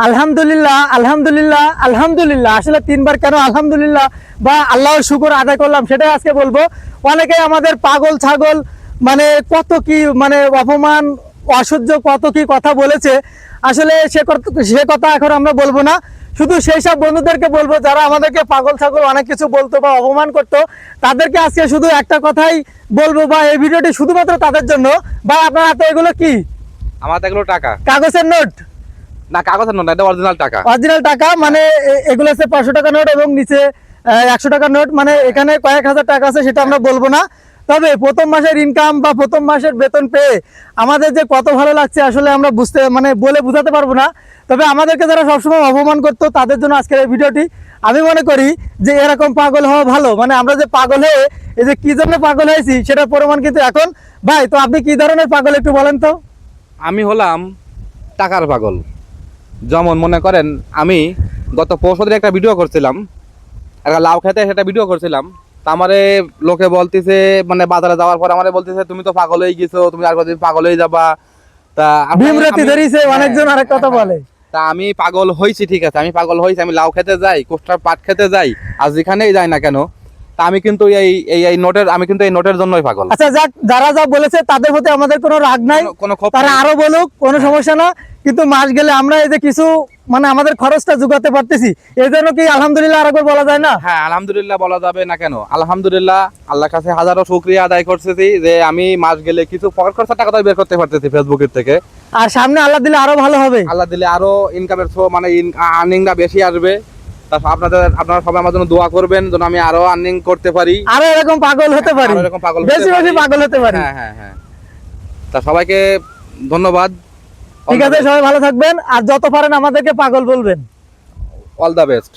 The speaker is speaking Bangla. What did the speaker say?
আলহামদুলিল্লাহ আলহামদুলিল্লাহ আলহামদুলিল্লাহ। আসলে তিনবার কেন আলহামদুলিল্লাহ বা আল্লাহর শুকর আদায় করলাম সেটাই আজকে বলবো। অনেকে আমাদের পাগল ছাগল মানে কত কি মানে অপমান অসহ্য কত কি কথা বলেছে। আসলে সে কথা এখন আমরা বলবো না, শুধু সেই সব বন্ধুদেরকে বলবো যারা আমাদেরকে পাগল ছাগল অনেক কিছু বলতো বা অপমান করতো, তাদেরকে আজকে শুধু একটা কথাই বলবো বা এই ভিডিওটি শুধুমাত্র তাদের জন্য। বা আপনার হাতে এগুলো কি? আমার তো এগুলো টাকা কাগজের নোট? না, কাগজের নোট না, এটা অরিজিনাল টাকা। অরিজিনাল টাকা মানে এগুলো হচ্ছে 500 টাকা নোট এবং নিচে 100 টাকার নোট। মানে এখানে কয়েক হাজার টাকা আছে সেটা আমরা বলবো না। তবে প্রথম মাসের ইনকাম বা প্রথম মাসের বেতন পেয়ে আমাদের যে কত ভালো লাগছে আসলে আমরা বুঝতে মানে বলে বোঝাতে পারবো না। তবে আমাদেরকে যারা সবসময় অপমান করতো তাদের জন্য আজকের এই ভিডিওটি। আমি মনে করি যে এরকম পাগল হওয়া ভালো। মানে আমরা যে পাগল হয়ে এই যে কি জন্য পাগল হয়েছি সেটার প্রমাণ কিন্তু এখন। ভাই তো আপনি কি ধরনের পাগল একটু বলেন তো? আমি হলাম টাকার পাগল। যেমন মনে করেন, আমি গত পরশু দিন একটা ভিডিও করছিলাম, একটা লাউ খেতে সেটা ভিডিও করছিলাম। তা আমারে লোকে বলতেছে, মানে বাজারে যাওয়ার পর আমারে বলতেছে তুমি তো পাগল হয়ে গেছো, তুমি আর কতদিন পাগল হয়ে যাবা। তা ভীমরতি ধরিছে অনেকজন আরেক কথা বলে। তা আমি পাগল হয়েছি, ঠিক আছে, আমি পাগল হয়েছি। আমি লাউ খেতে যাই, কোষ্টার পাট খেতে যাই, আর যেখানেই যাই না কেন, তা আমি কিন্তু এই নোটের, আমি কিন্তু এই নোটের জন্যই পাগল। আচ্ছা যাক, যারা যা বলেছে তাদের প্রতি আমাদের কোনো রাগ নাই, কোনো ক্ষোভ তারা নেই। আরো বলুক, কোনো সমস্যা না। কিন্তু মাস গেলে আমরা এই যে কিছু মানে আমাদের খরচটা জোগাতে পারতেছি, এই জন্য কি আলহামদুলিল্লাহ আরেকবার বলা যায় না? হ্যাঁ, আলহামদুলিল্লাহ বলা যাবে না কেন? আলহামদুলিল্লাহ, আল্লাহর কাছে হাজারো শুকরিয়া আদায় করতেছি যে আমি মাস গেলে কিছু পকেট খরচার টাকা তো বের করতে পারতেছি ফেসবুকের থেকে। আর সামনে আল্লাহ দিলে আরো ভালো হবে। আল্লাহ দিলে আরো ইনকামের মানে আর্নিংটা বেশি আসবে। তারপর আপনারা সবাই আমার জন্য দোয়া করবেন যেন আমি আরো আর্নিং করতে পারি, আরো এরকম পাগল হতে পারি, আরো এরকম পাগল হতে বেশি বেশি পারি। পাগল হতে পারি। হ্যাঁ হ্যাঁ হ্যাঁ। তা সবাইকে ধন্যবাদ। ঠিক আছে, সবাই ভালো থাকবেন আর যত পারেন আমাদেরকে পাগল বলবেন। All the best.